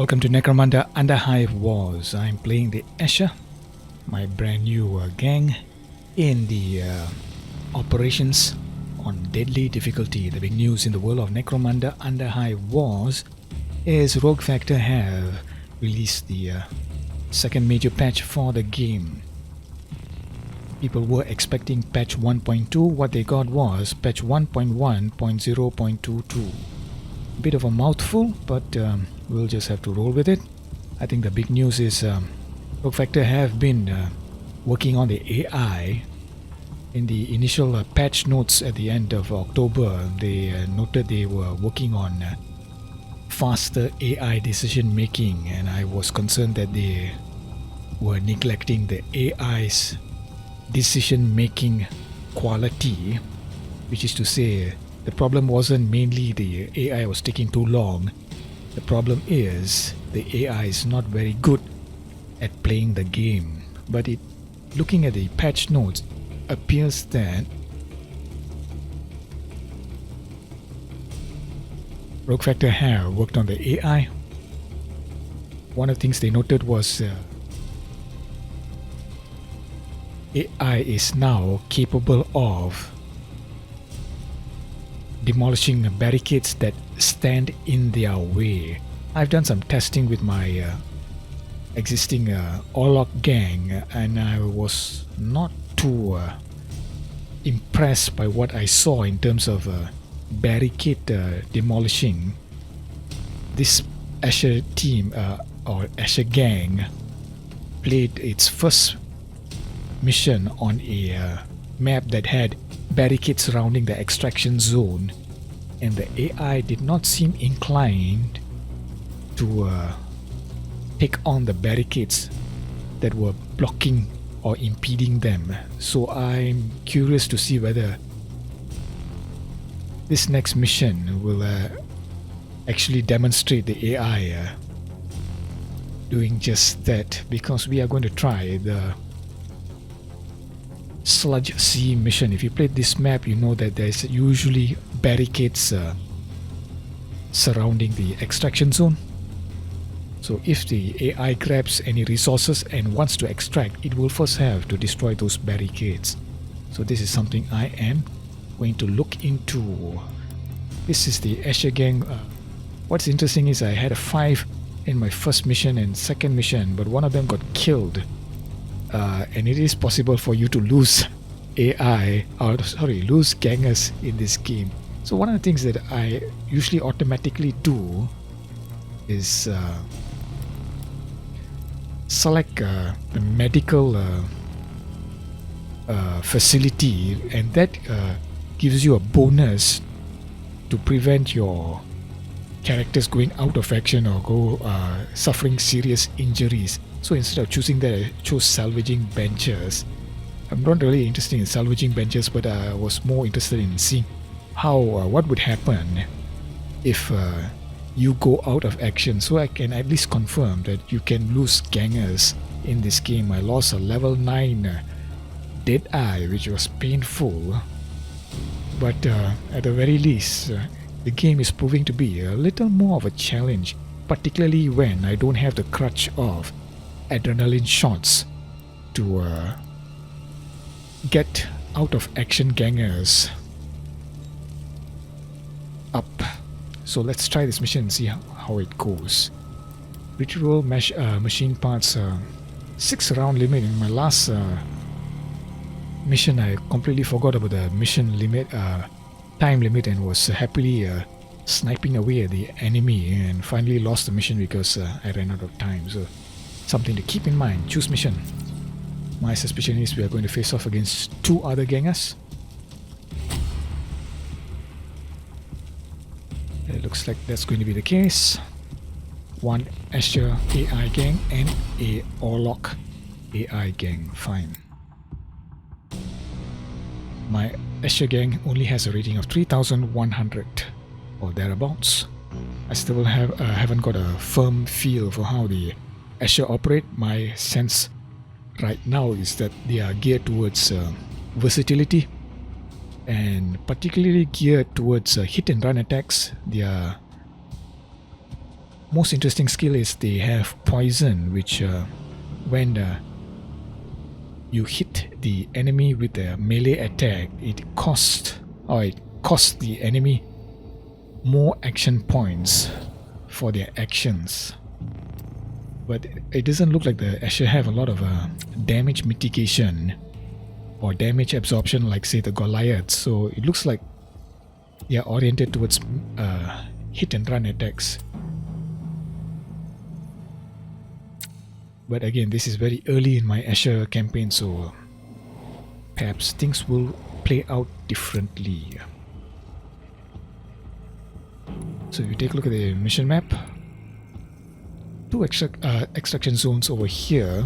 Welcome to Necromunda Under Hive Wars. I'm playing the Escher, my brand new gang, in the operations on deadly difficulty. The big news in the world of Necromunda Under Hive Wars is Rogue Factor have released the second major patch for the game. People were expecting patch 1.2. What they got was patch 1.1.0.22. Bit of a mouthful, but we'll just have to roll with it. I think the big news is Rogue Factor have been working on the AI. In the initial patch notes at the end of October, they noted they were working on faster AI decision making, and I was concerned that they were neglecting the AI's decision making quality, which is to say the problem wasn't mainly the AI was taking too long. The problem is the AI is not very good at playing the game. But looking at the patch notes, appears that Rogue Factor have worked on the AI. One of the things they noted was AI is now capable of demolishing barricades that stand in their way. I've done some testing with my existing Orlok gang, and I was not too impressed by what I saw in terms of barricade demolishing. This Escher team or Escher gang played its first mission on a map that had barricades surrounding the extraction zone, and the AI did not seem inclined to take on the barricades that were blocking or impeding them. So I'm curious to see whether this next mission will actually demonstrate the AI doing just that, because we are going to try the Sludge Sea mission. If you played this map, you know that there's usually barricades surrounding the extraction zone. So if the AI grabs any resources and wants to extract, it will first have to destroy those barricades. So this is something I am going to look into. This is the Escher gang. What's interesting is I had a 5 in my first mission and second mission, but one of them got killed. And it is possible for you to lose lose gangers in this game. So one of the things that I usually automatically do is select the medical facility, and that gives you a bonus to prevent your characters going out of action or suffering serious injuries. So instead of choosing that, I chose salvaging benches. I'm not really interested in salvaging benches, but I was more interested in seeing how what would happen if you go out of action. So I can at least confirm that you can lose gangers in this game. I lost a level 9 Dead Eye, which was painful, but at the very least the game is proving to be a little more of a challenge, particularly when I don't have the crutch of adrenaline shots to get out of action gangers up. So let's try this mission and see how it goes. Ritual machine parts 6 round limit. In my last mission I completely forgot about the mission limit, time limit, and was happily sniping away at the enemy, and finally lost the mission because I ran out of time. So something to keep in mind. Choose mission. My suspicion is we are going to face off against 2 other gangers. It looks like that's going to be the case. One Escher AI gang and a Orlok AI gang. Fine. My Escher gang only has a rating of 3,100 or thereabouts. I still haven't got a firm feel for how the Escher operate. My sense right now is that they are geared towards versatility, and particularly geared towards hit and run attacks. Their most interesting skill is they have poison, which when you hit the enemy with a melee attack, it costs the enemy more action points for their actions. But it doesn't look like the Asher have a lot of damage mitigation or damage absorption like say the Goliath, so it looks like they are oriented towards hit and run attacks. But again, this is very early in my Asher campaign, so perhaps things will play out differently. So if you take a look at the mission map, two extraction zones over here,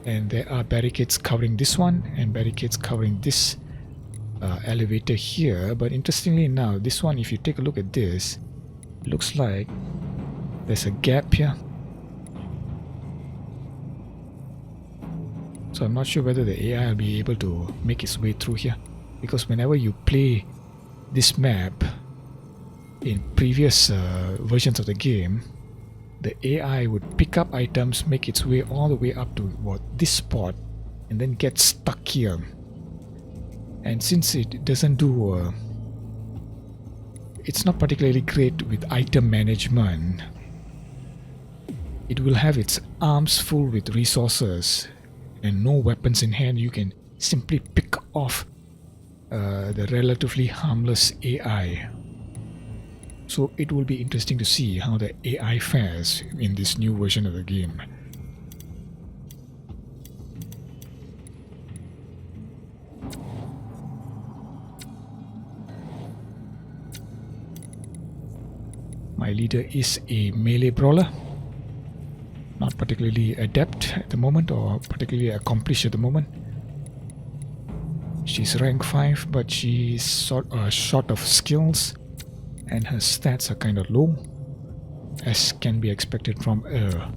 and there are barricades covering this one and barricades covering this elevator here. But interestingly now, this one, if you take a look at this, it looks like there's a gap here. So I'm not sure whether the AI will be able to make its way through here, because whenever you play this map in previous versions of the game, the AI would pick up items, make its way all the way up to this spot, and then get stuck here. And since it doesn't do it's not particularly great with item management, it will have its arms full with resources and no weapons in hand. You can simply pick off the relatively harmless AI. So it will be interesting to see how the AI fares in this new version of the game. My leader is a melee brawler, not particularly adept at the moment or particularly accomplished at the moment. She's rank 5, but she's short of skills and her stats are kind of low, as can be expected from a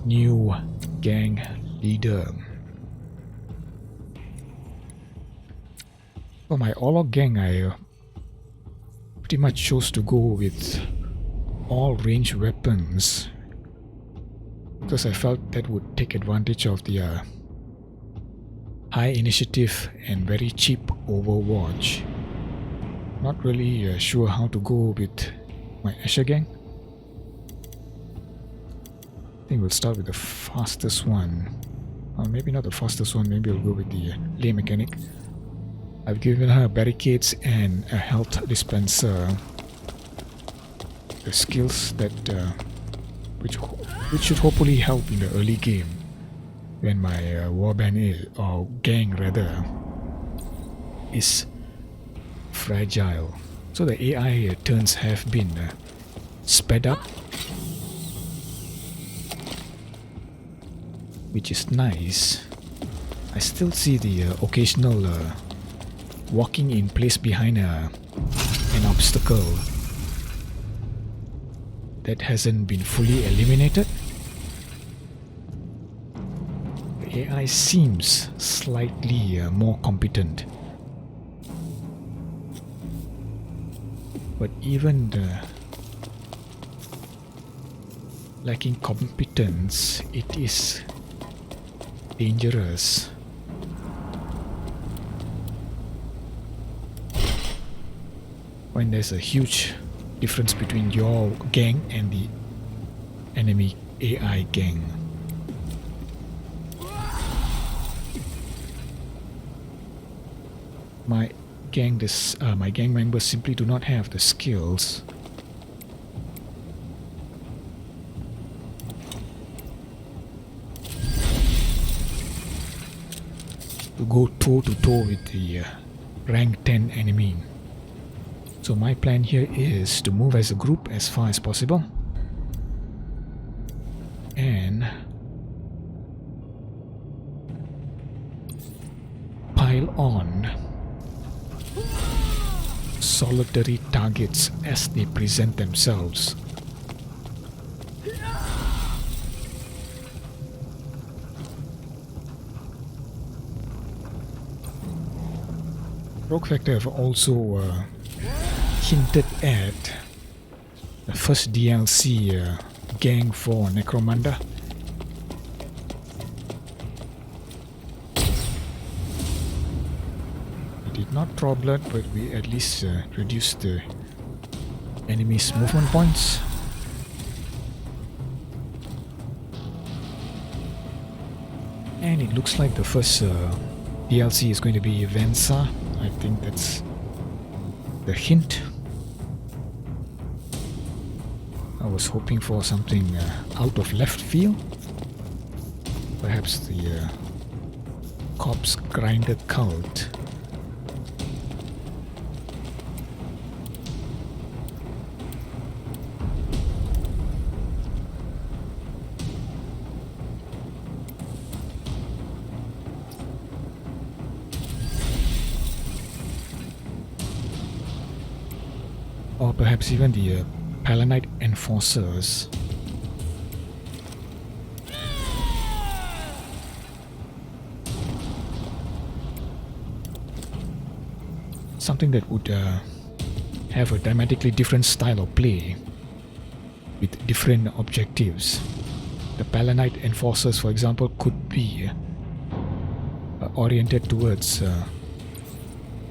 new gang leader. For my Orlok gang, I pretty much chose to go with all ranged weapons because I felt that would take advantage of the high initiative and very cheap Overwatch. Not really sure how to go with my Asher gang. I think we'll start with the fastest one. Or maybe not the fastest one, maybe I'll go with the lay mechanic. I've given her barricades and a health dispenser. The skills that which should hopefully help in the early game when my warband is, or gang rather, is fragile. So the AI turns have been sped up, which is nice. I still see the occasional walking in place behind an obstacle that hasn't been fully eliminated. The AI seems slightly more competent, but even lacking competence, it is dangerous. When there's a huge difference between your gang and the enemy AI gang. My gang members simply do not have the skills to go toe to toe with the rank 10 enemy. So my plan here is to move as a group as far as possible and pile on solitary targets as they present themselves. Rogue Factor have also hinted at the first DLC gang for Necromunda. We did not draw blood, but we at least reduced the enemy's movement points. And it looks like the first DLC is going to be Vensa. I think that's the hint. I was hoping for something out of left field. Perhaps the corpse grinder cult. Or perhaps even the Palanite Enforcers. Something that would have a dramatically different style of play with different objectives. The Palanite Enforcers, for example, could be oriented towards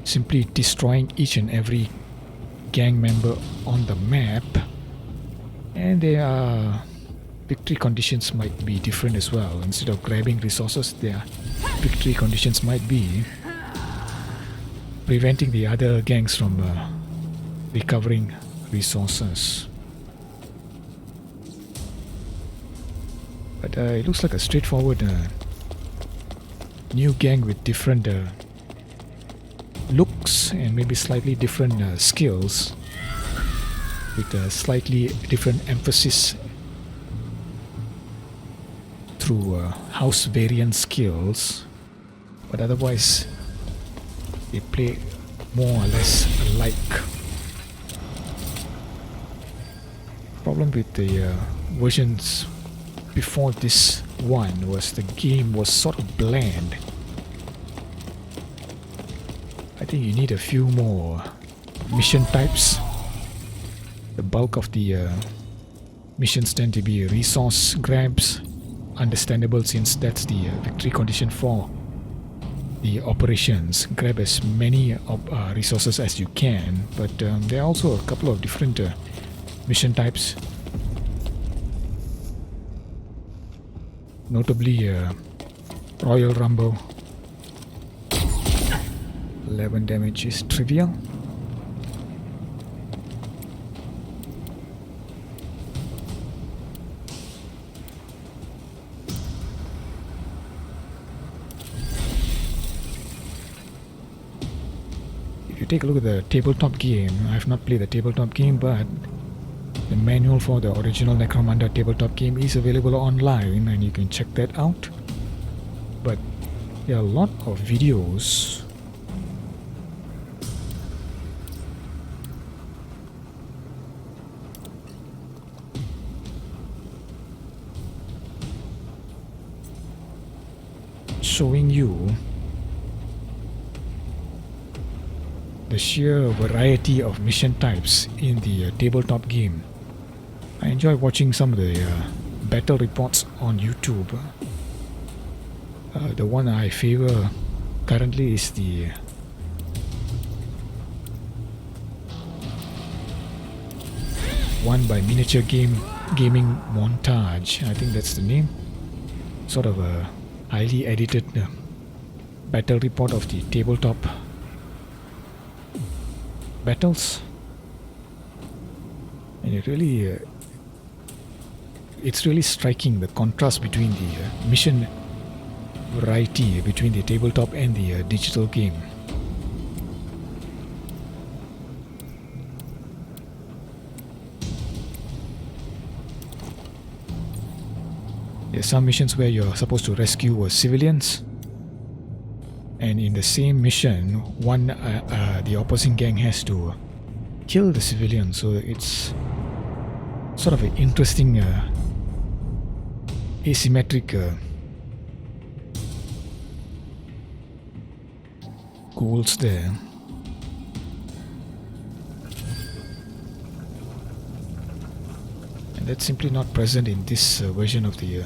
simply destroying each and every gang member on the map, and their victory conditions might be different as well. Instead of grabbing resources, their victory conditions might be preventing the other gangs from recovering resources. But it looks like a straightforward new gang with different looks and maybe slightly different skills, with a slightly different emphasis through house variant skills, but otherwise they play more or less alike. Problem with the versions before this one was the game was sort of bland. I think you need a few more mission types. The bulk of the missions tend to be resource grabs. Understandable, since that's the victory condition for the operations. Grab as many resources as you can, but there are also a couple of different mission types. Notably Royal Rumble. 11 damage is trivial. If you take a look at the tabletop game, I have not played the tabletop game, but the manual for the original Necromunda tabletop game is available online and you can check that out. But there are a lot of videos showing you the sheer variety of mission types in the tabletop game. I enjoy watching some of the battle reports on YouTube. The one I favor currently is the one by Miniature Gaming Montage. I think that's the name. Sort of a highly edited battle report of the tabletop battles, and it's really striking the contrast between the mission variety between the tabletop and the digital game. There's some missions where you're supposed to rescue civilians, and in the same mission, the opposing gang has to kill the civilian. So it's sort of an interesting asymmetric goals there. And that's simply not present in this version of the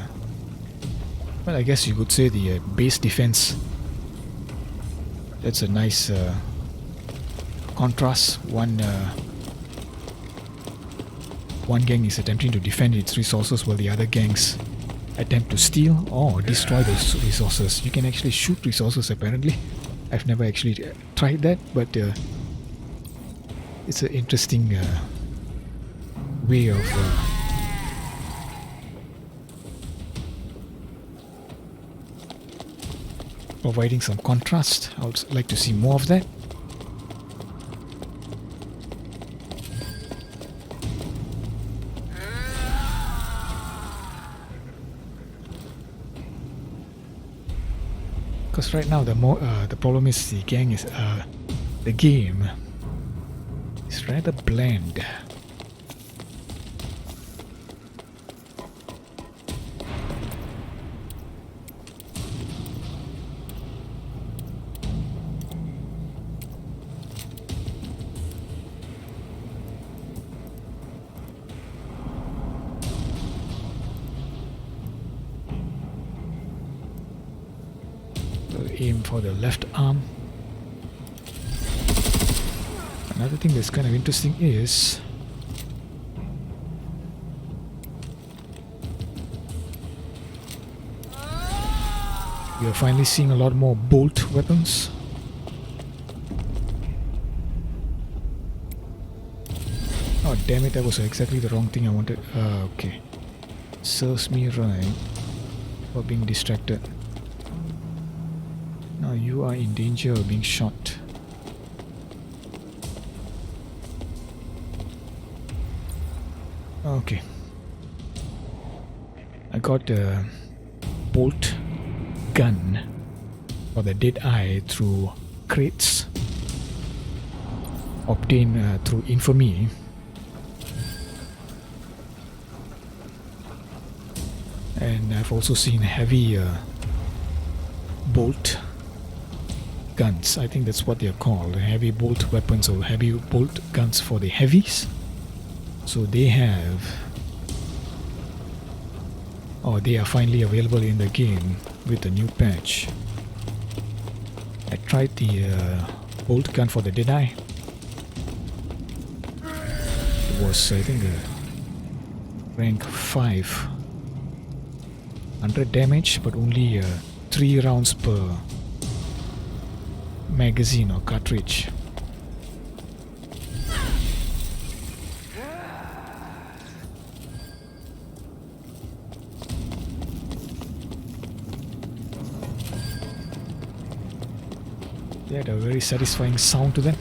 well, I guess you could say the base defense. That's a nice contrast. One gang is attempting to defend its resources while the other gangs attempt to steal or destroy those resources. You can actually shoot resources apparently. I've never actually tried that, but it's an interesting way of providing some contrast. I would like to see more of that. Because right now the problem is the game is rather bland. Aim for the left arm. Another thing that's kind of interesting is we are finally seeing a lot more bolt weapons. Oh damn it, that was exactly the wrong thing I wanted. Okay. Serves me right for being distracted. Now you are in danger of being shot. Okay. I got a bolt gun for the dead eye through crates obtained through infamy. And I've also seen heavy bolt guns. I think that's what they're called, heavy bolt weapons or heavy bolt guns for the heavies. So they are finally available in the game with the new patch. I tried the bolt gun for the Deadeye. It was, I think, rank 5, 100 damage, but only 3 rounds per magazine or cartridge. They had a very satisfying sound to them.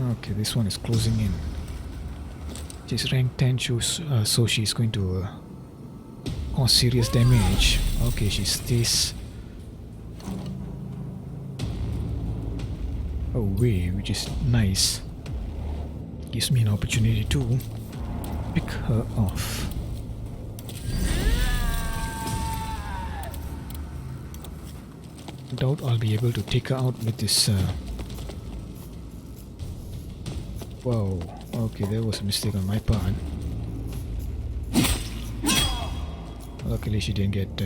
Okay, this one is closing in. She's rank 10, so she's going to cause serious damage. Okay, she stays away, which is nice. Gives me an opportunity to pick her off. Doubt I'll be able to take her out with this. Whoa, okay, there was a mistake on my part. Luckily she didn't get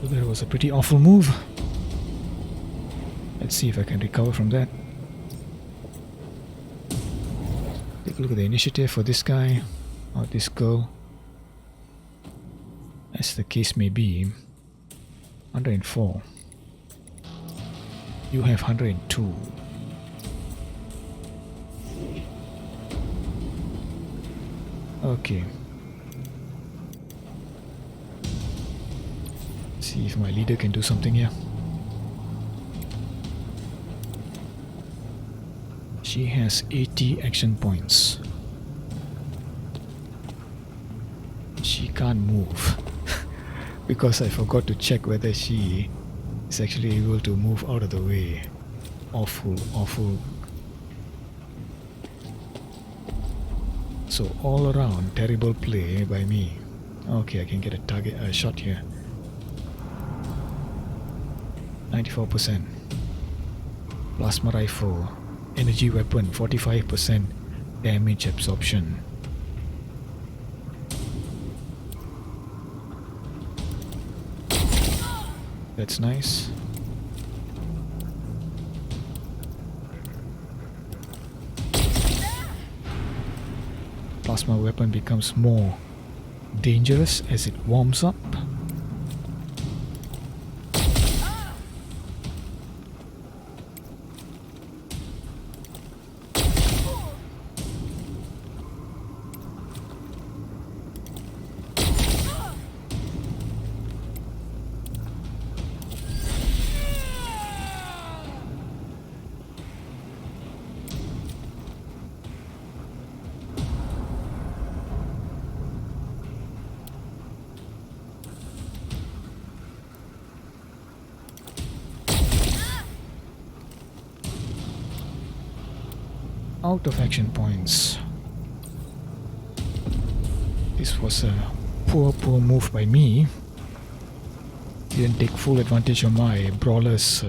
that was a pretty awful move. Let's see if I can recover from that. Take a look at the initiative for this guy or this girl. As the case may be. 104. You have 102. Okay. See if my leader can do something here. She has 80 action points. She can't move because I forgot to check whether she is actually able to move out of the way. Awful, awful. So all around, terrible play by me. Okay, I can get a shot here. 94%. Plasma rifle. Energy weapon, 45% damage absorption. That's nice. Plasma weapon becomes more dangerous as it warms up. Out of action points. This was a poor move by me. Didn't take full advantage of my brawler's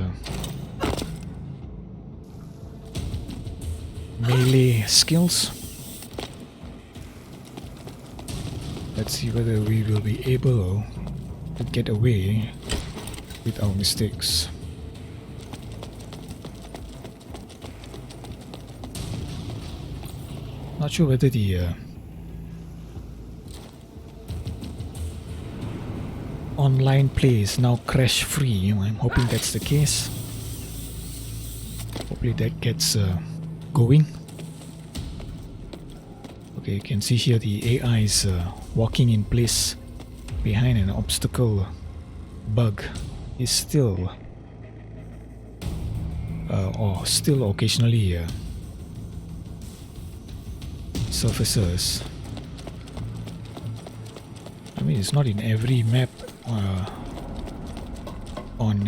melee skills. Let's see whether we will be able to get away with our mistakes. Not sure whether the online play is now crash free. I'm hoping that's the case. Hopefully that gets going. Okay, you can see here the AI is walking in place behind an obstacle bug. Is still or still occasionally surfaces. I mean, it's not in every map on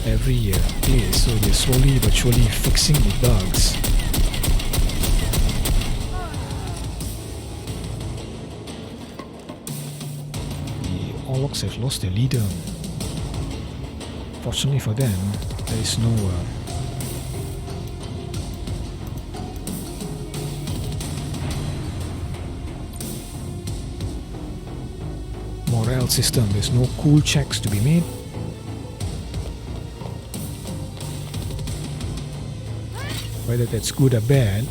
every place, so they're slowly but surely fixing the bugs. The Orlogs have lost their leader. Fortunately for them, there is no morale system. There's no cool checks to be made. Whether that's good or bad,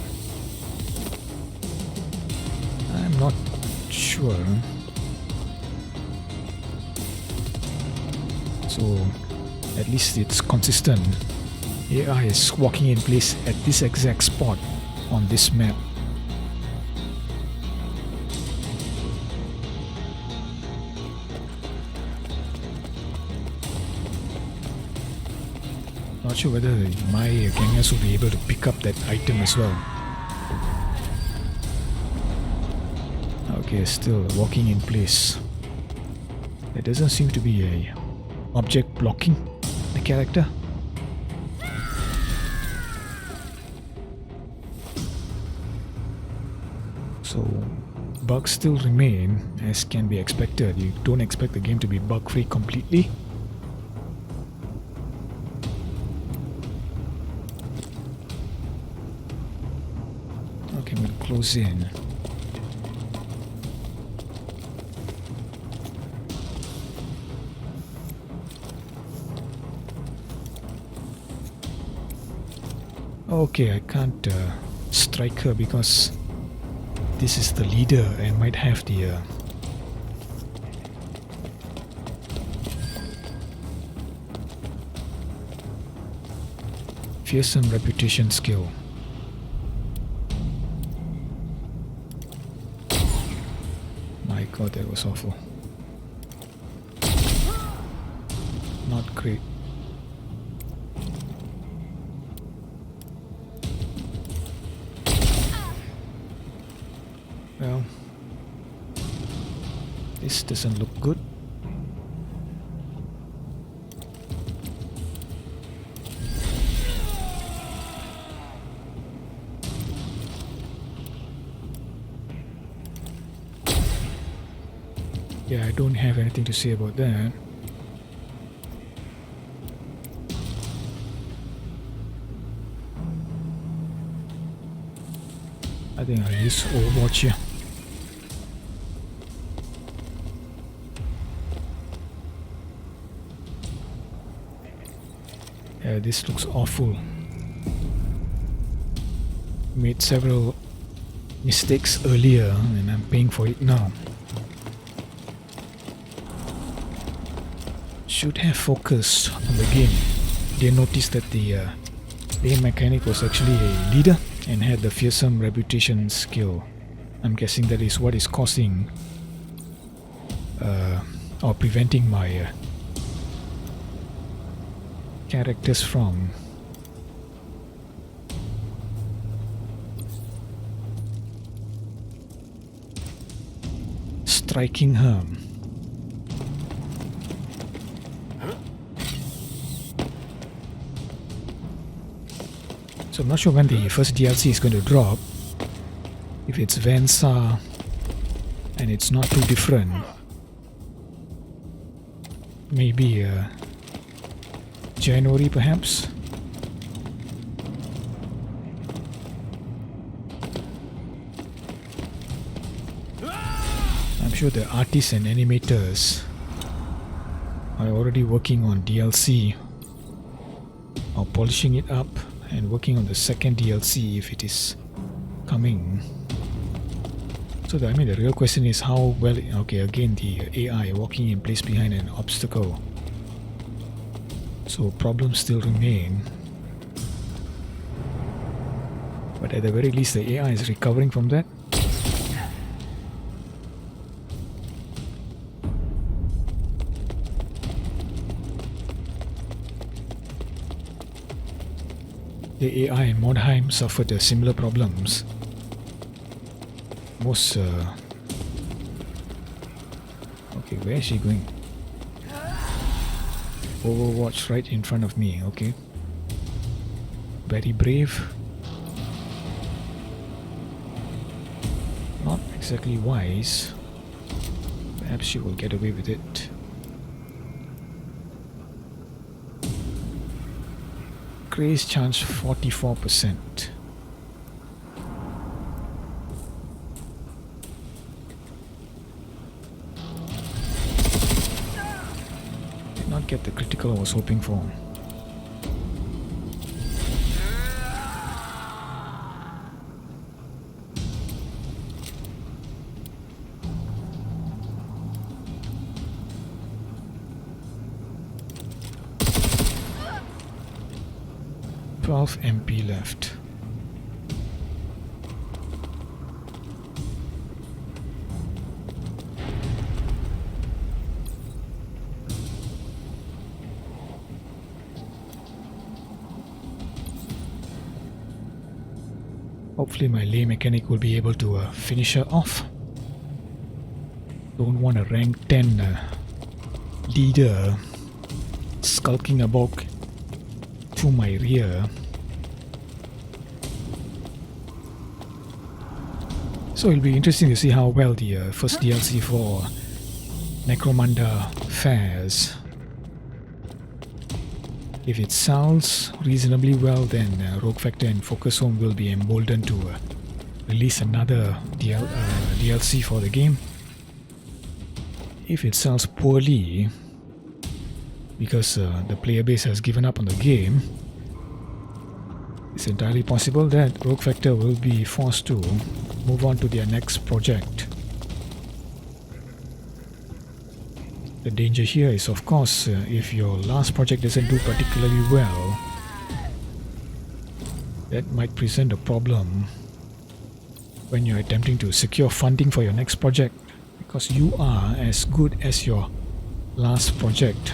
I'm not sure. So at least it's consistent. AI is walking in place at this exact spot on this map. Not sure whether my gangers will be able to pick up that item as well. Okay, still walking in place. There doesn't seem to be a object blocking the character. So bugs still remain, as can be expected. You don't expect the game to be bug free completely. Okay, I'm going to close in. Okay, I can't strike her because this is the leader and might have the fearsome reputation skill. My god, that was awful. Not great. Well, this doesn't look good. Yeah, I don't have anything to say about that. I think I'll use Overwatch here. Yeah, this looks awful. Made several mistakes earlier and I'm paying for it now. Should have focused on the game. They noticed that the game mechanic was actually a leader and had the fearsome reputation skill. I'm guessing that is what is causing or preventing my characters from striking her. So I'm not sure when the first DLC is going to drop. If it's Vensa and it's not too different, maybe January perhaps. I'm sure the artists and animators are already working on DLC or polishing it up and working on the second DLC if it is coming. So I mean the real question is how well, okay, again the AI walking in place behind an obstacle. So problems still remain. But at the very least the AI is recovering from that. The AI in Modheim suffered similar problems. Most okay, where is she going? Overwatch right in front of me, okay. Very brave. Not exactly wise. Perhaps she will get away with it. Grace chance 44%. Did not get the critical I was hoping for. MP left. Hopefully my lay mechanic will be able to finish her off. Don't want a rank 10 leader skulking about to my rear. So it'll be interesting to see how well the first DLC for Necromunda fares. If it sells reasonably well, then Rogue Factor and Focus Home will be emboldened to release another DLC for the game. If it sells poorly, because the player base has given up on the game, it's entirely possible that Rogue Factor will be forced to move on to their next project. The danger here is, of course, if your last project doesn't do particularly well, that might present a problem when you're attempting to secure funding for your next project, because you are as good as your last project.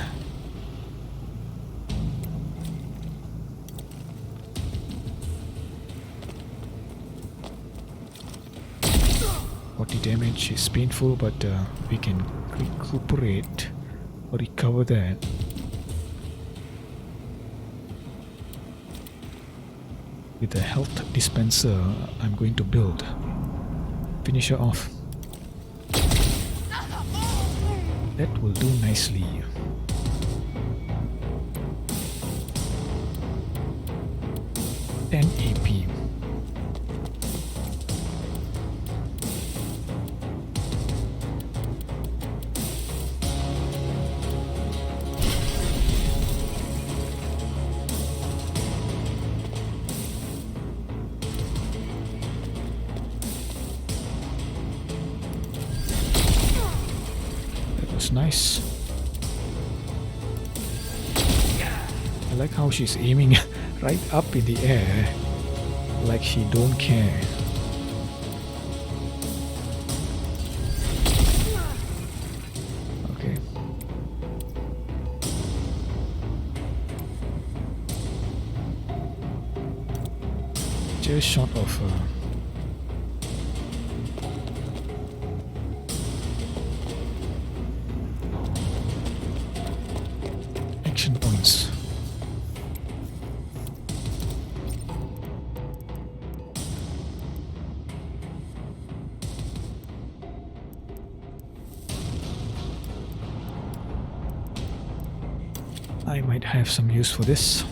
Damage is painful, but we can recuperate or recover that. With the health dispenser I'm going to build. Finish her off. That will do nicely. AP. That was nice. I like how she's aiming right up in the air, like she don't care. Okay. Just short of action points. I might have some use for this.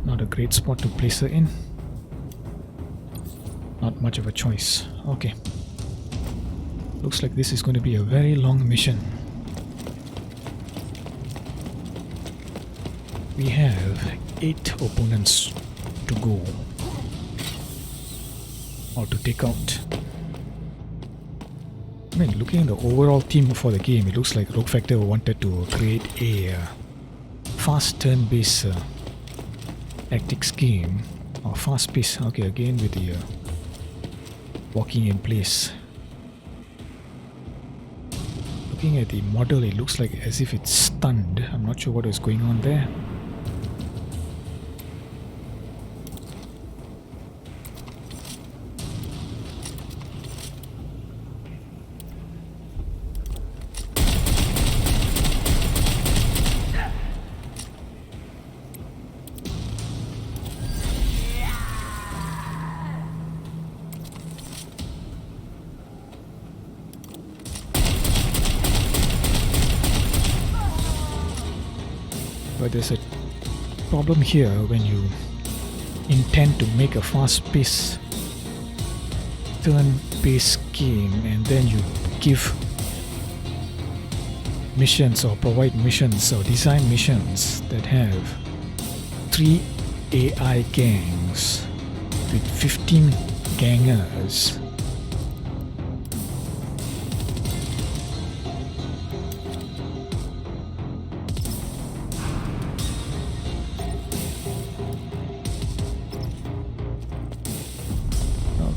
Not a great spot to place her in. Not much of a choice. Okay. Looks like this is going to be a very long mission. We have 8 opponents to go, or to take out. I mean, looking at the overall theme for the game, it looks like Rogue Factor wanted to create a fast turn-based tactics game, or fast-paced. Okay, again with the walking in place. Looking at the model, it looks like as if it's stunned. I'm not sure what is going on there. But there's a problem here when you intend to make a fast-paced turn-based game and then you give missions or provide missions or design missions that have 3 AI gangs with 15 gangers.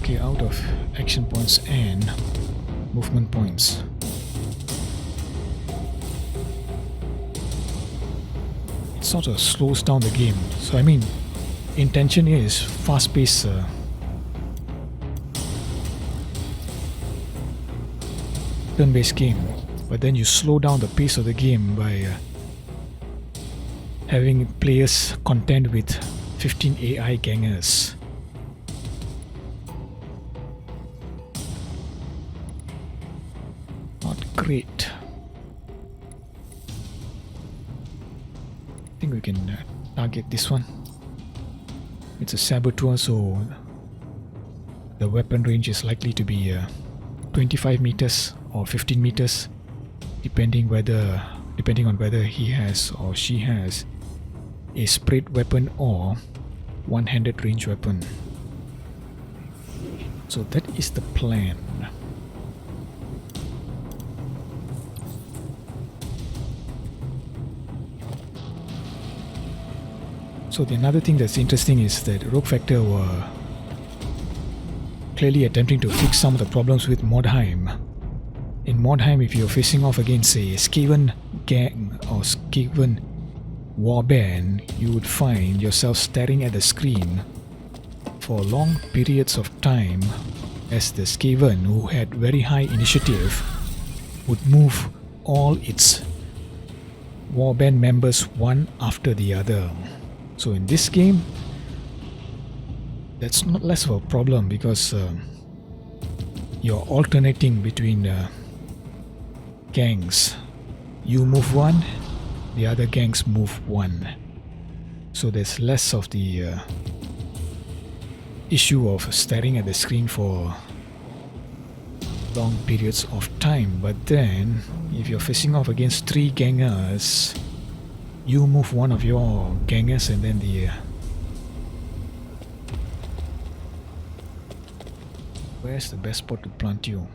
Okay, out of action points and movement points. It sort of slows down the game. So I mean, intention is fast-paced turn-based game, but then you slow down the pace of the game by having players contend with 15 AI gangers. Great. I think we can target this one. It's a saboteur, so the weapon range is likely to be 25 meters or 15 meters, depending on whether he has or she has a sprayed weapon or one-handed range weapon. So that is the plan. So the another thing that's interesting is that Rogue Factor were clearly attempting to fix some of the problems with Mordheim. In Mordheim, if you're facing off against a Skaven gang or Skaven warband, you would find yourself staring at the screen for long periods of time as the Skaven, who had very high initiative, would move all its warband members one after the other. So in this game, that's not less of a problem because you're alternating between gangs. You move one, the other gangs move one. So there's less of the issue of staring at the screen for long periods of time. But then, if you're facing off against 3 gangers, you move one of your gangers and then the where's the best spot to plant you?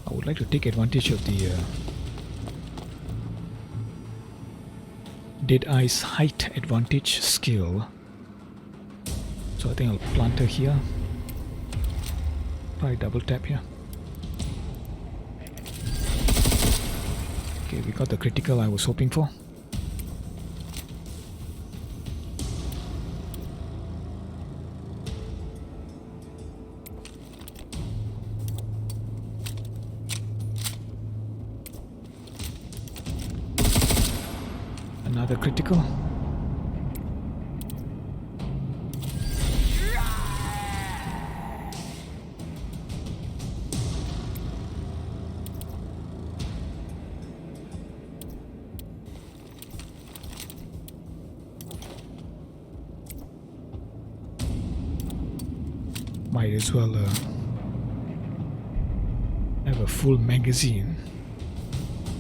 I would like to take advantage of the Deadeye's height advantage skill. So I think I'll plant her here. Probably double tap here. Okay, we got the critical I was hoping for. Another critical. Might as well have a full magazine.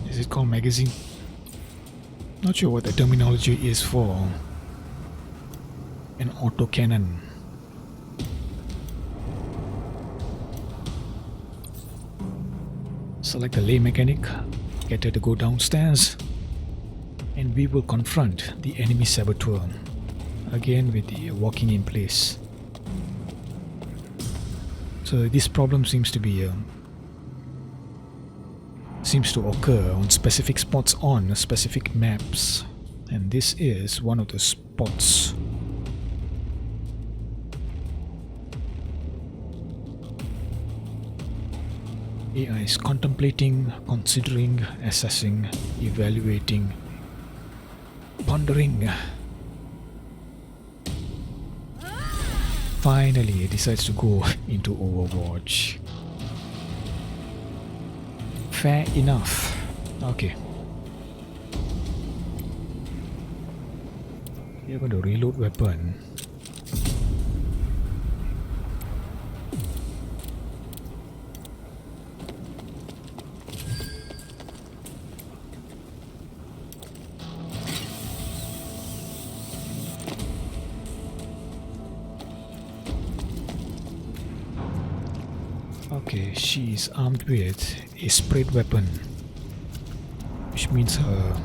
Is it called magazine? Not sure what the terminology is for an autocannon. Select the lay mechanic, get her to go downstairs, and we will confront the enemy saboteur again with the walking in place. So this problem seems to be seems to occur on specific spots on specific maps, and this is one of the spots. AI is contemplating, considering, assessing, evaluating, pondering. Finally, it decides to go into Overwatch. Fair enough. Okay. We're going to reload weapon. Okay, she is armed with a sprayed weapon, which means her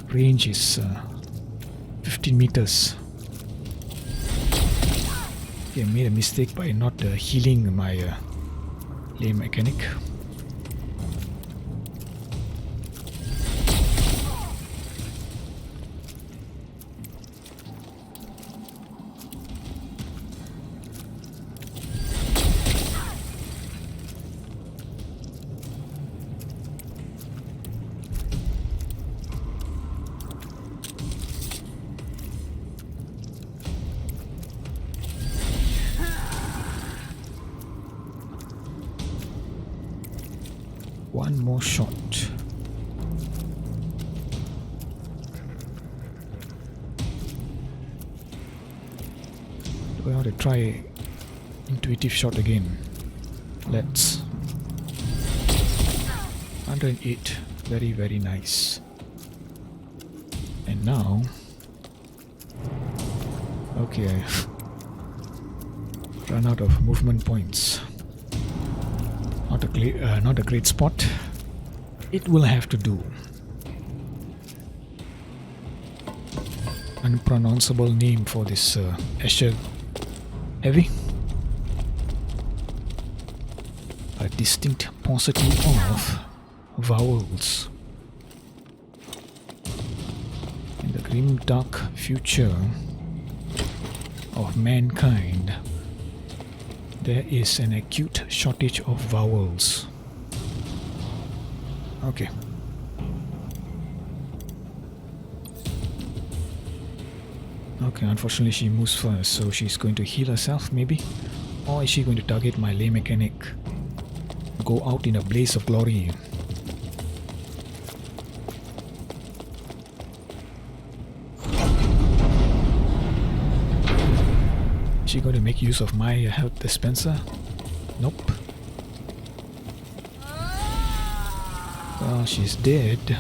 range is 15 meters. Okay, I made a mistake by not healing my lay mechanic. One more shot. Do I want to try intuitive shot again? Let's. 108. Very, very nice. And now. Okay, I've run out of movement points. Not a great spot. It will have to do. Unpronounceable name for this Escher Heavy. A distinct paucity of vowels. And the grim dark future of mankind, there is an acute shortage of vowels. Okay. Okay, unfortunately she moves first, so she's going to heal herself maybe? Or is she going to target my lay mechanic? Go out in a blaze of glory. Is she going to make use of my health dispenser? Nope. Well, she's dead.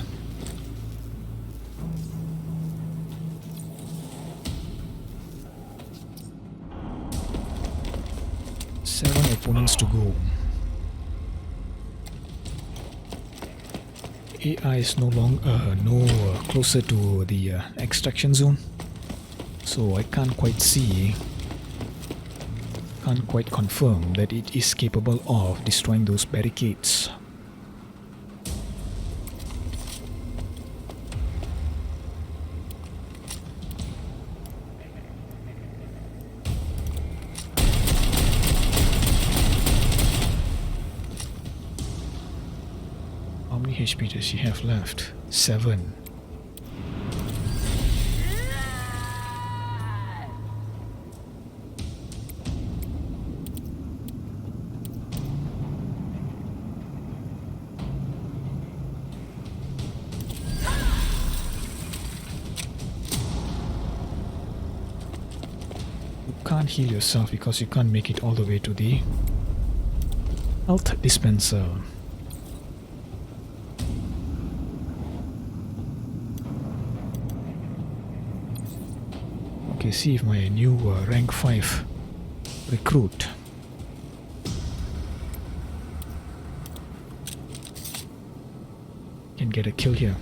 Seven opponents to go. AI is no closer to the extraction zone, so I can't quite confirm that it is capable of destroying those barricades. How many HP does she have left? 7. You can't heal yourself because you can't make it all the way to the health dispenser. Okay, see if my new rank 5 recruit can get a kill here.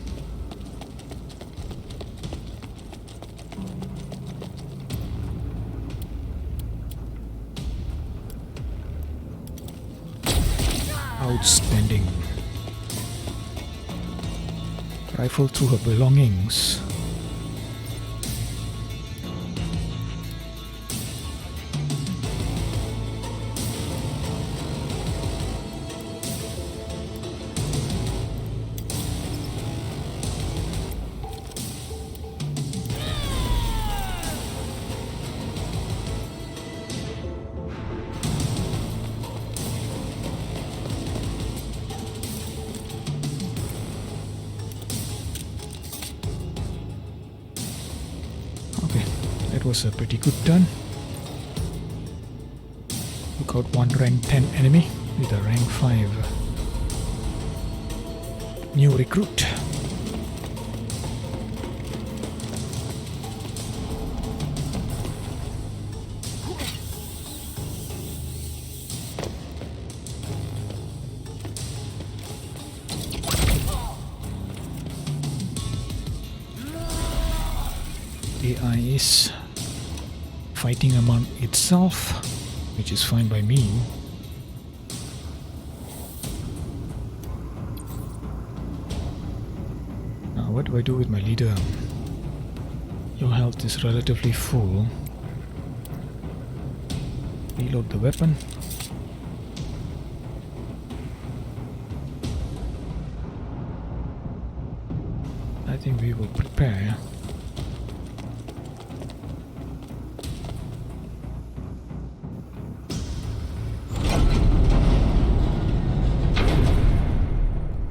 Outstanding. Rifle through her belongings. That was a pretty good turn. Took out one rank 10 enemy with a rank 5 new recruit. AI is fighting among itself, which is fine by me. Now what do I do with my leader? Your health is relatively full. Reload the weapon. I think we will prepare.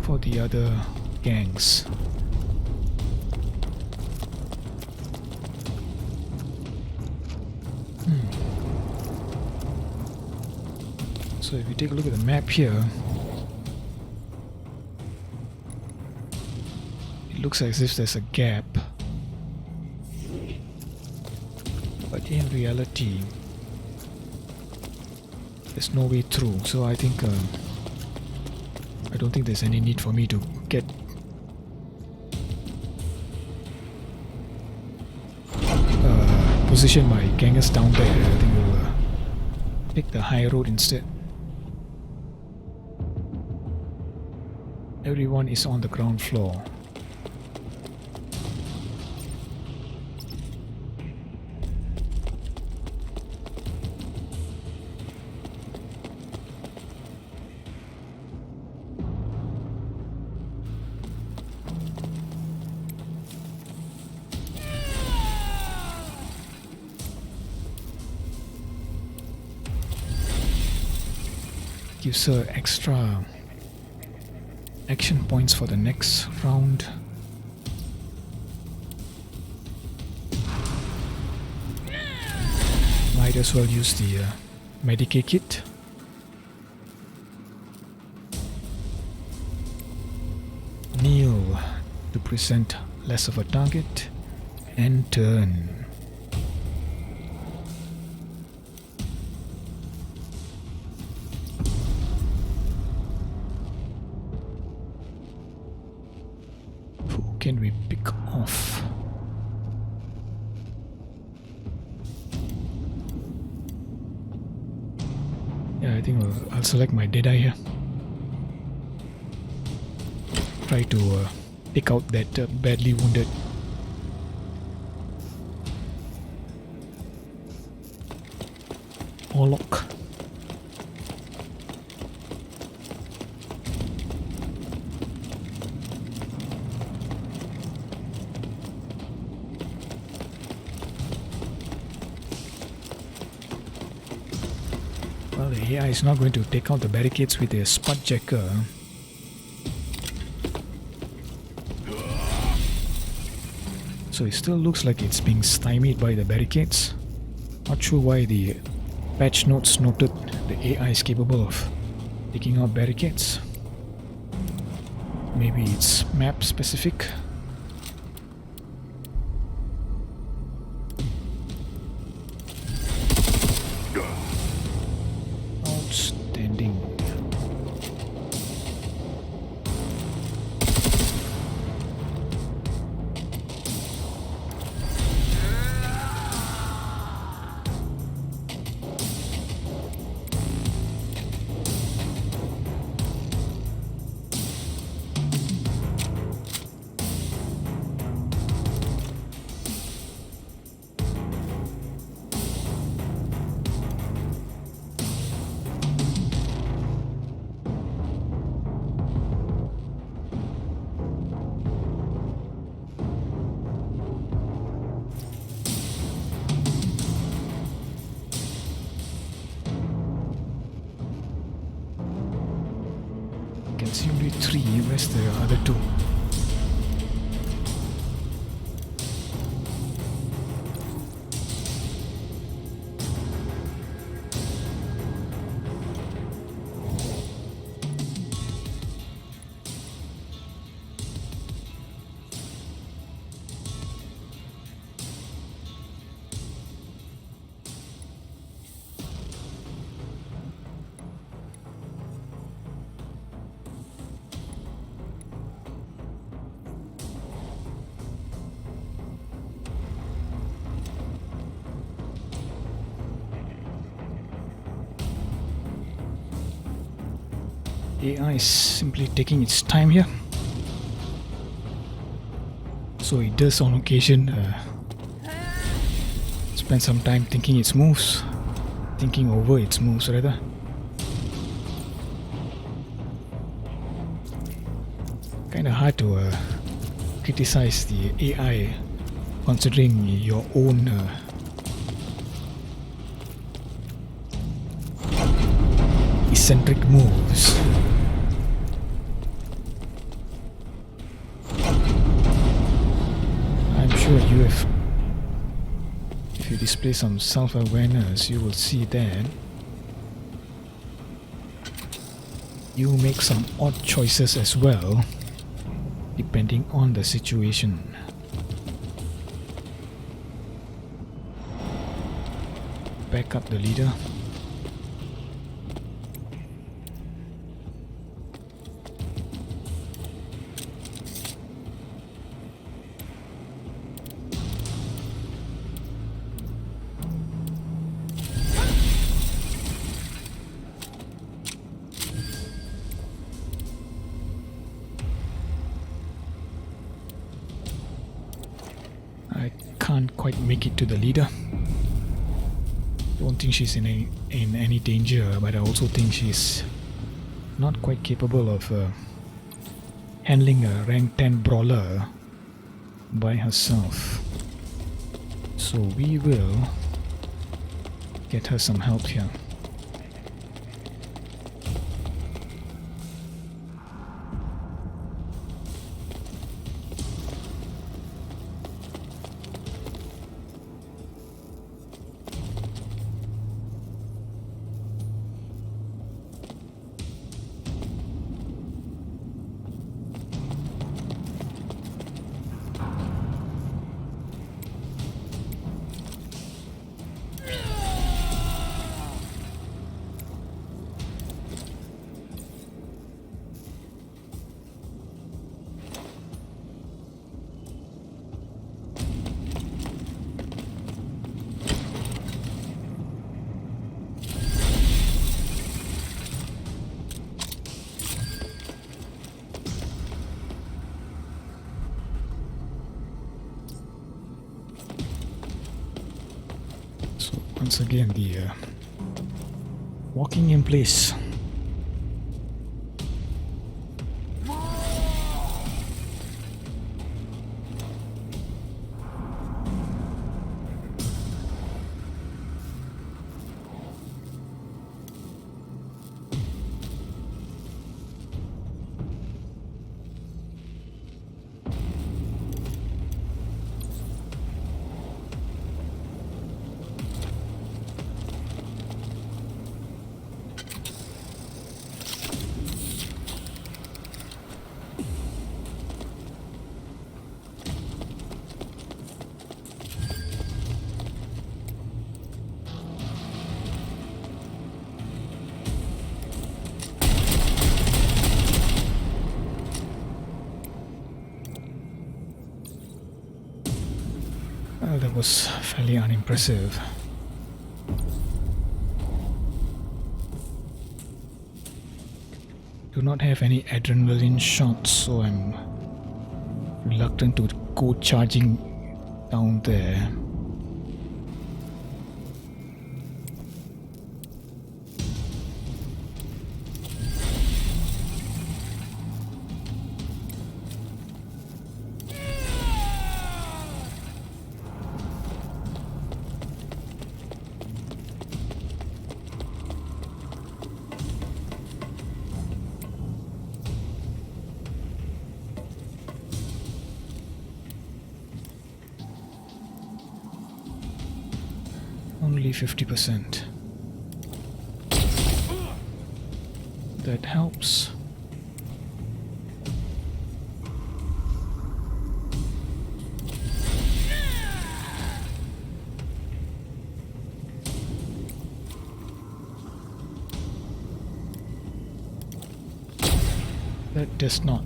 For the other gangs. So if you take a look at the map here, it looks as if there's a gap, but in reality there's no way through. So I think I don't think there's any need for me to get position my gangers down there. I think we'll take the high road instead. Everyone is on the ground floor. Gives her extra action points for the next round. Might as well use the Medicaid kit. Kneel to present less of a target, and turn. Who can we pick off? Yeah, I think I'll select my Deadeye here. Try to take out that badly wounded. Orlok. Well, the AI is not going to take out the barricades with a spud jacker. So it still looks like it's being stymied by the barricades. Not sure why the patch notes noted the AI is capable of taking out barricades. Maybe it's map specific. Outstanding. Can see only 3. Where's the other 2? AI is simply taking its time here. So it does on occasion spend some time thinking its moves, thinking over its moves rather. Kinda hard to criticize the AI considering your own eccentric moves. I'm sure you have, if you display some self-awareness, you will see that you make some odd choices as well, depending on the situation. Back up the leader. I can't quite make it to the leader. Don't think she's in any danger, but I also think she's not quite capable of handling a rank 10 brawler by herself. So we will get her some help here. Once again, the walking in place. Well, that was fairly unimpressive. Do not have any adrenaline shots, so I'm reluctant to go charging down there. Only 50%. That helps. That does not.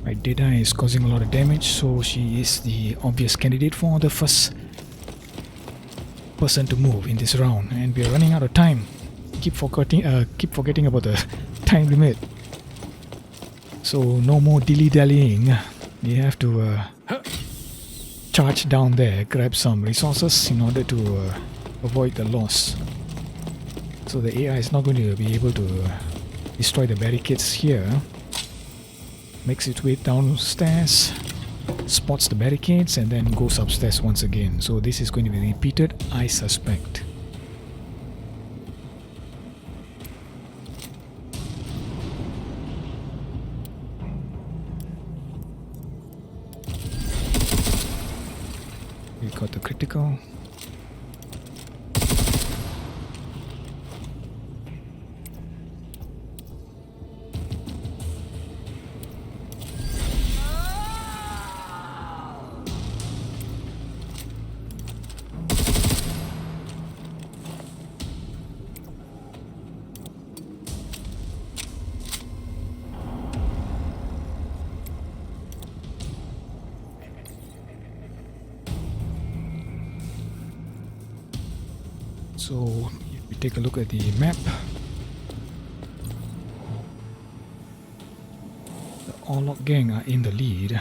My data is causing a lot of damage, so she is the obvious candidate for the first person to move in this round, and we are running out of time. Keep forgetting about the time limit. So no more dilly-dallying. We have to charge down there, grab some resources in order to avoid the loss. So the AI is not going to be able to destroy the barricades here. Makes its way downstairs, spots the barricades, and then goes upstairs once again. So this is going to be repeated, I suspect. We got the critical. So if we take a look at the map, the Orlok gang are in the lead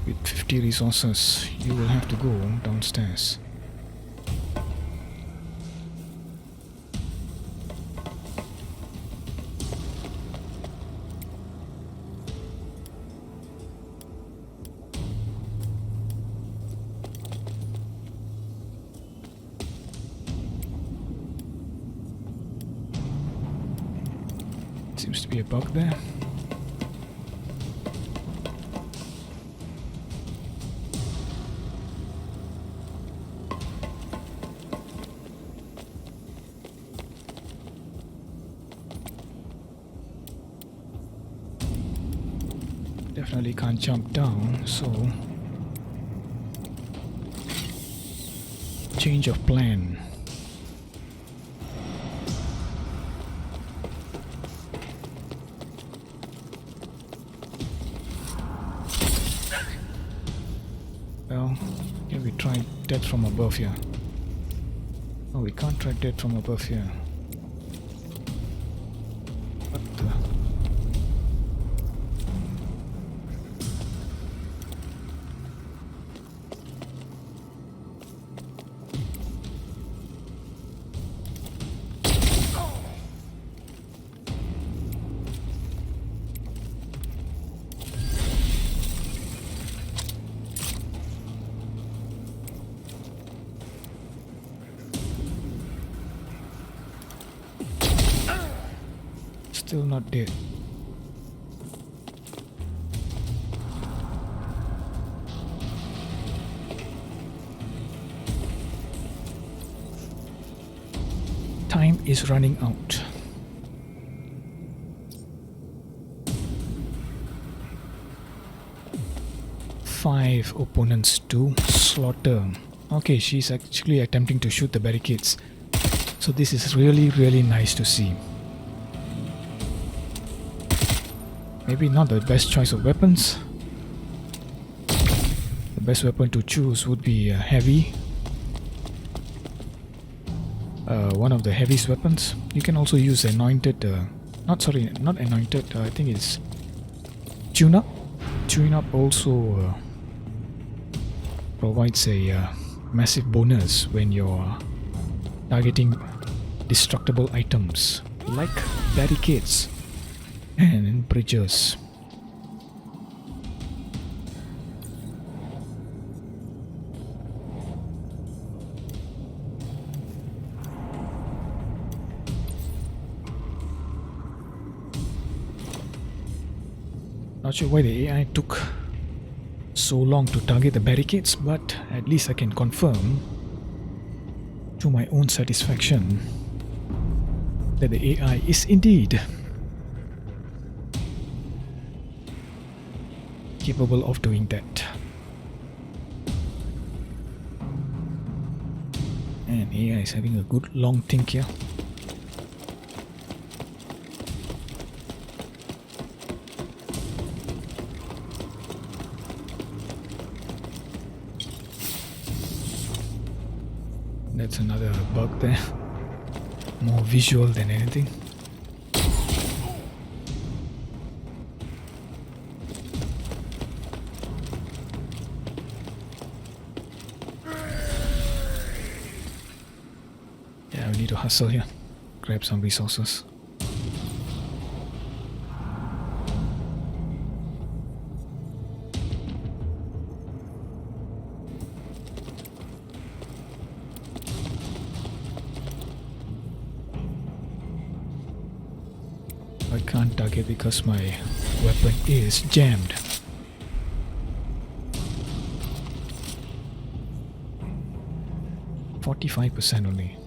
with 50 resources. You will have to go downstairs. Seems to be a bug there. Definitely can't jump down, so change of plan. Well, can we try death from above here? Oh, we can't try death from above here. What the? Still not dead. Time is running out. Five opponents to slaughter. Okay, she's actually attempting to shoot the barricades. So this is really nice to see. Maybe not the best choice of weapons. The best weapon to choose would be heavy. One of the heaviest weapons. You can also use anointed, not anointed, I think it's tune-up. Tune-up also provides a massive bonus when you're targeting destructible items like barricades and bridges. Not sure why the AI took so long to target the barricades, but at least I can confirm to my own satisfaction that the AI is indeed capable of doing that. And AI is having a good long think here. That's another bug there. More visual than anything. Yeah, we need to hustle here. Grab some resources. I can't target because my weapon is jammed. %45 only.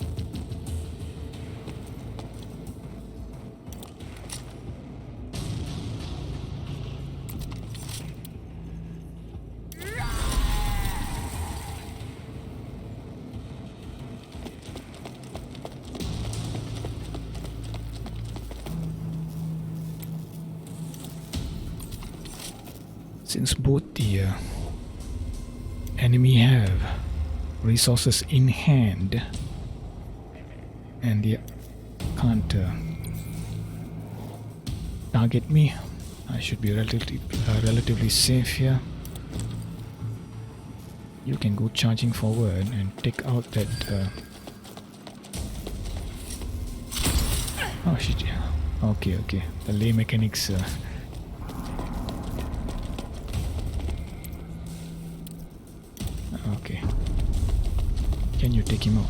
Since both the enemy have resources in hand and they can't target me, I should be relatively safe here. You can go charging forward and take out that oh shit. Okay, the lay mechanics okay. Can you take him out?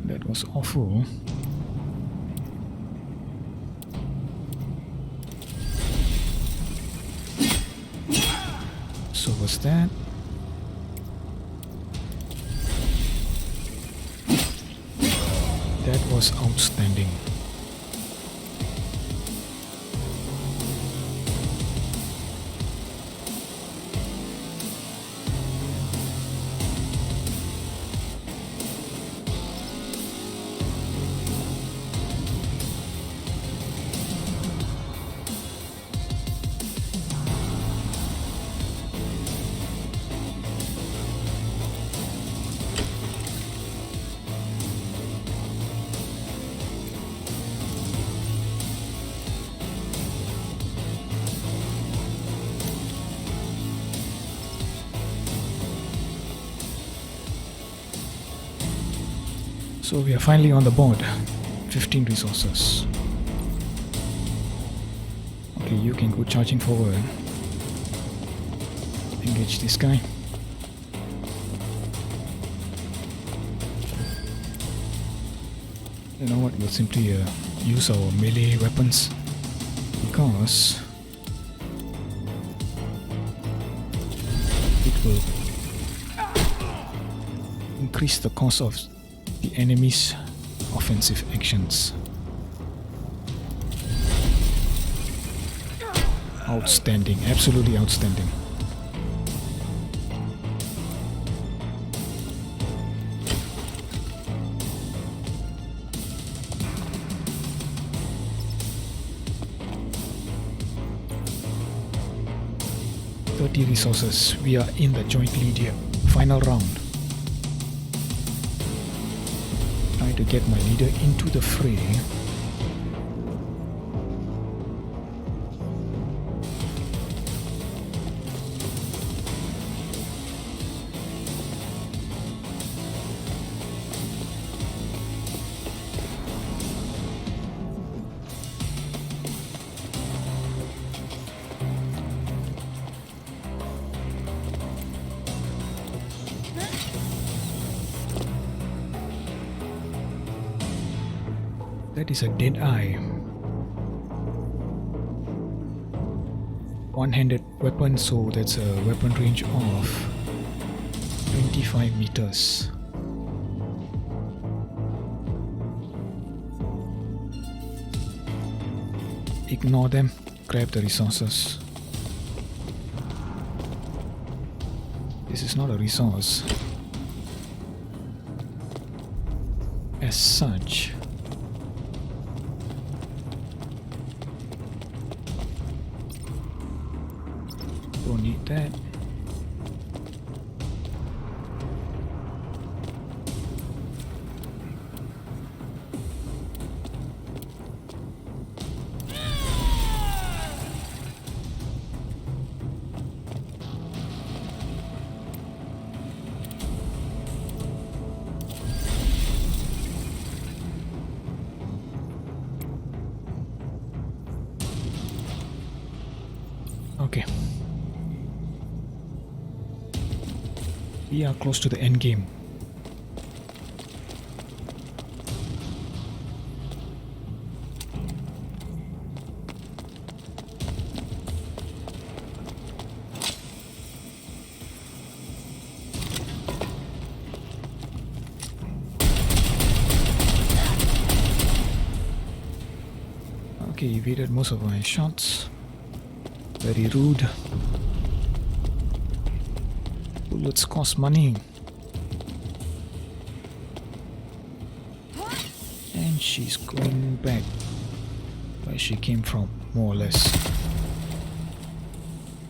That was awful. So was that. That was outstanding. So we are finally on the board. 15 resources. Okay, you can go charging forward. Engage this guy. You know what, we'll simply use our melee weapons because it will increase the cost of the enemy's offensive actions. Outstanding, absolutely outstanding. Resources. We are in the joint lead here. Final round. Trying to get my leader into the fray. That is a dead eye. One-handed weapon, so that's a weapon range of 25 meters. Ignore them, grab the resources. This is not a resource as such. Don't need that. Okay. We are close to the end game. Okay, evaded most of my shots. Very rude. Bullets cost money. And she's going back where she came from, more or less.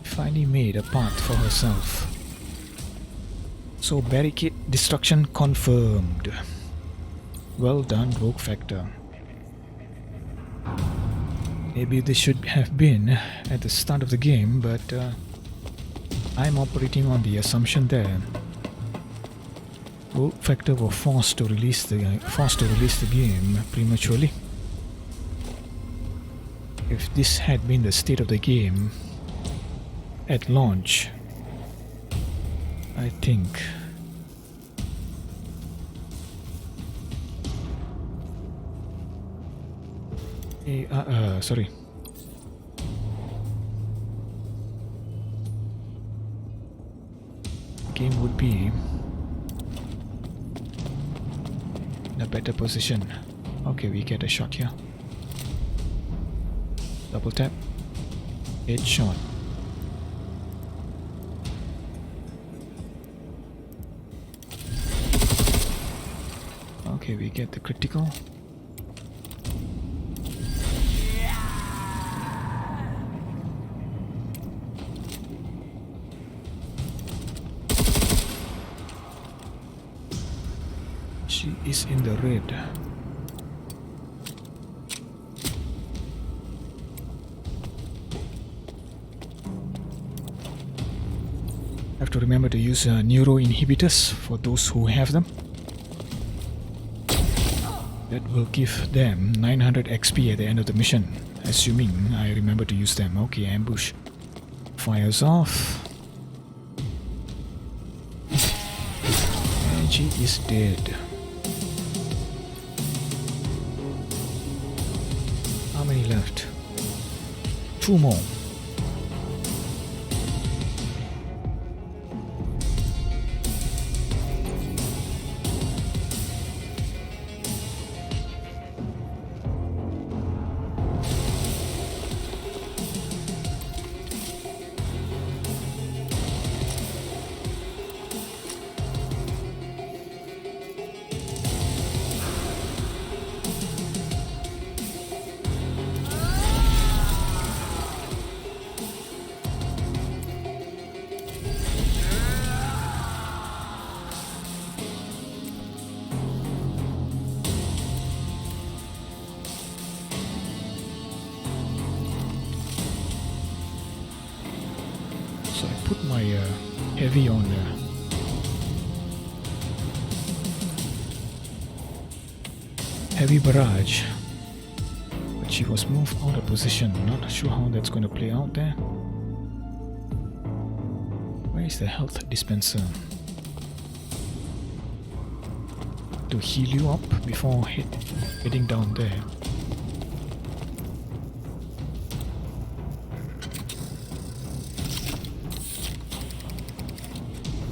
Finally made a path for herself. So barricade destruction confirmed. Well done, Rogue Factor. Maybe this should have been at the start of the game, but I'm operating on the assumption that Rogue Factor were forced to release the game prematurely. If this had been the state of the game at launch, I think sorry. Game would be in a better position. Okay, we get a shot here. Double tap. Headshot. Okay, we get the critical. She is in the red. Have to remember to use neuro inhibitors for those who have them. That will give them 900 XP at the end of the mission, assuming I remember to use them. Okay, ambush. Fires off. And she is dead. How many left? 2 more. So I put my heavy on heavy barrage, but she was moved out of position. Not sure how that's going to play out there. Where is the health dispenser? To heal you up before heading down there.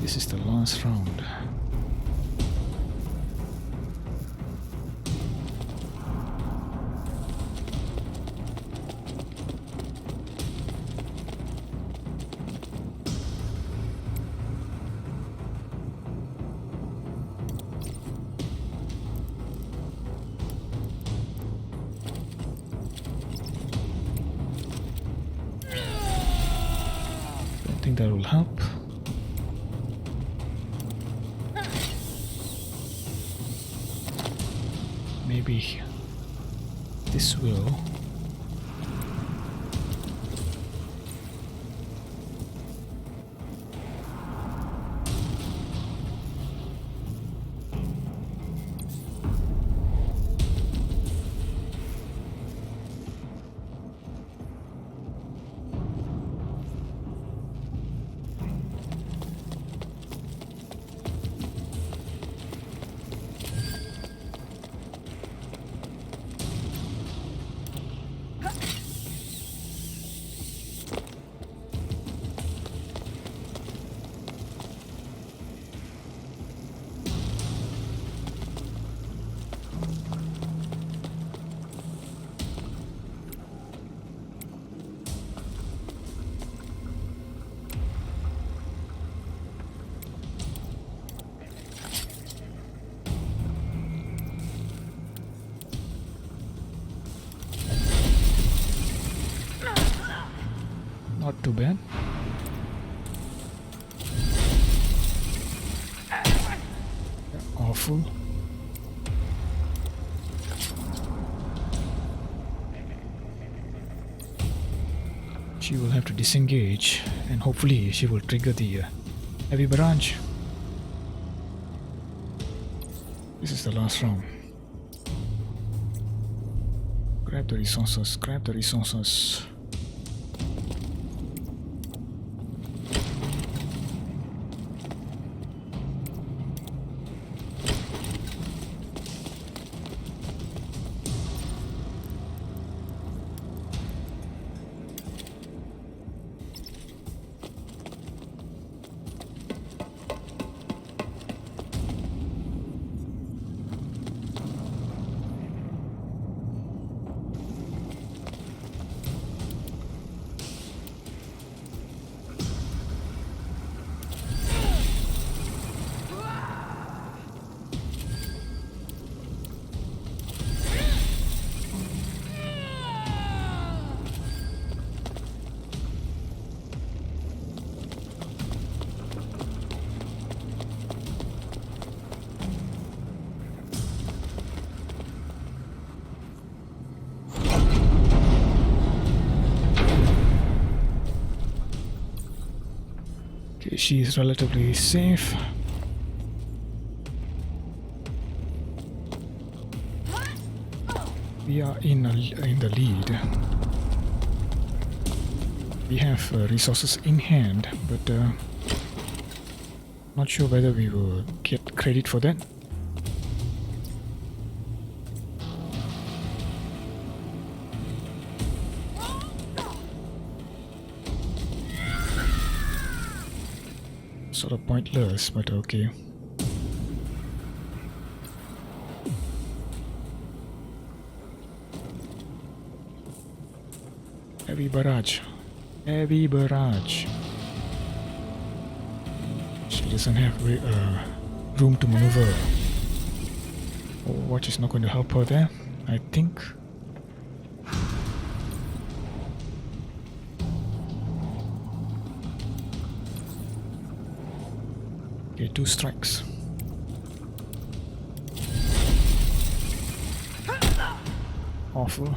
This is the last round. Don't think that will help. Maybe this will. Not too bad. Awful. She will have to disengage, and hopefully she will trigger the heavy barrage. This is the last round. Grab the resources, grab the resources. Okay, she is relatively safe. We are in the lead. We have resources in hand, but not sure whether we will get credit for that. Sort of pointless, but okay. Heavy barrage. Heavy barrage. She doesn't have room to maneuver. Overwatch is not going to help her there, I think. Okay, 2 strikes. Awful.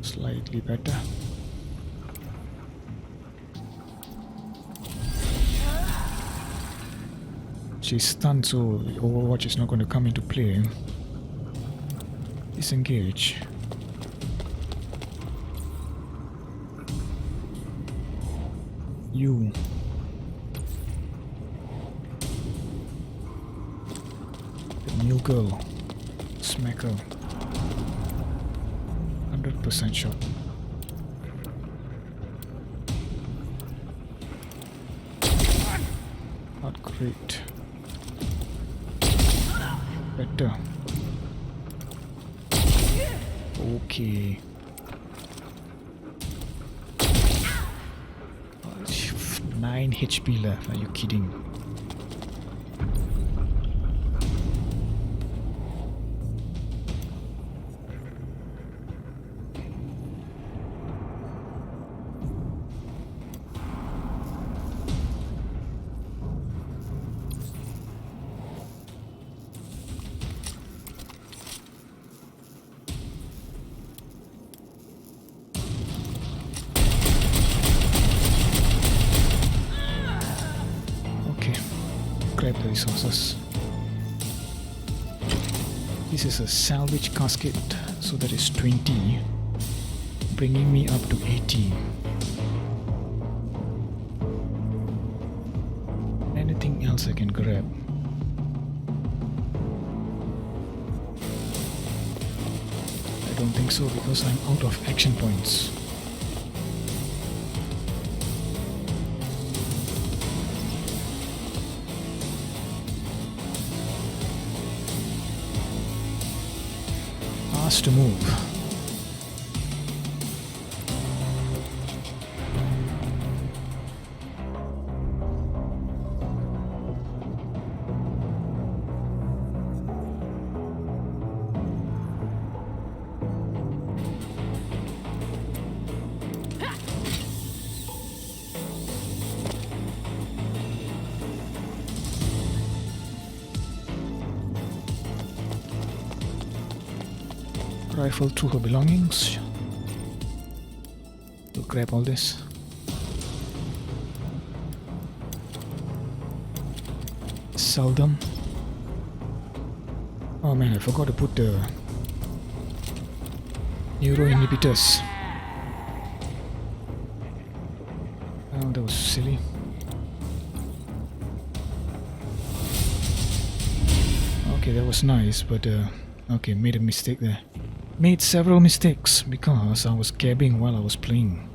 Slightly better. She's stunned, so Overwatch is not going to come into play. Disengage. You. The new girl. Smack her. 100% shot. Not great. Better. Okay. 9 HP left. Are you kidding? Grab the resources. This is a salvage casket, so that is 20, bringing me up to 80. Anything else I can grab? I don't think so, because I'm out of action points. To move. Rifle through her belongings. We'll grab all this. Sell them. Oh man, I forgot to put the neuro inhibitors. Oh, that was silly. Okay, that was nice, but okay, made a mistake there. Made several mistakes because I was gabbing while I was playing.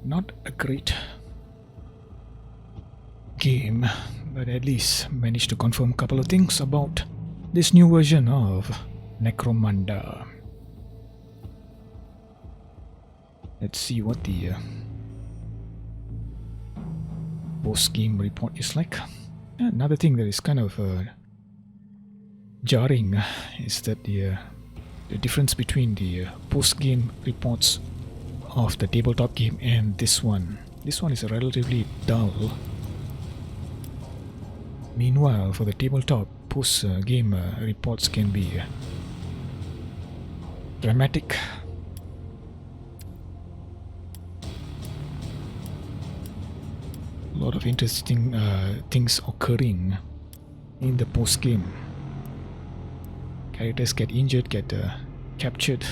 Not a great game, but at least managed to confirm a couple of things about this new version of Necromunda. Let's see what the post-game report is like. Another thing that is kind of jarring is that the difference between the post-game reports of the tabletop game and this one. This one is relatively dull. Meanwhile, for the tabletop, post-game reports can be dramatic. A lot of interesting things occurring in the post game. Characters get injured, get captured.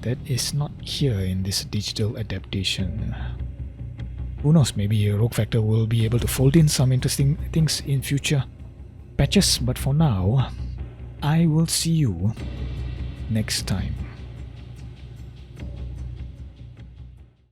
That is not here in this digital adaptation. Who knows, maybe Rogue Factor will be able to fold in some interesting things in future patches, but for now, I will see you next time.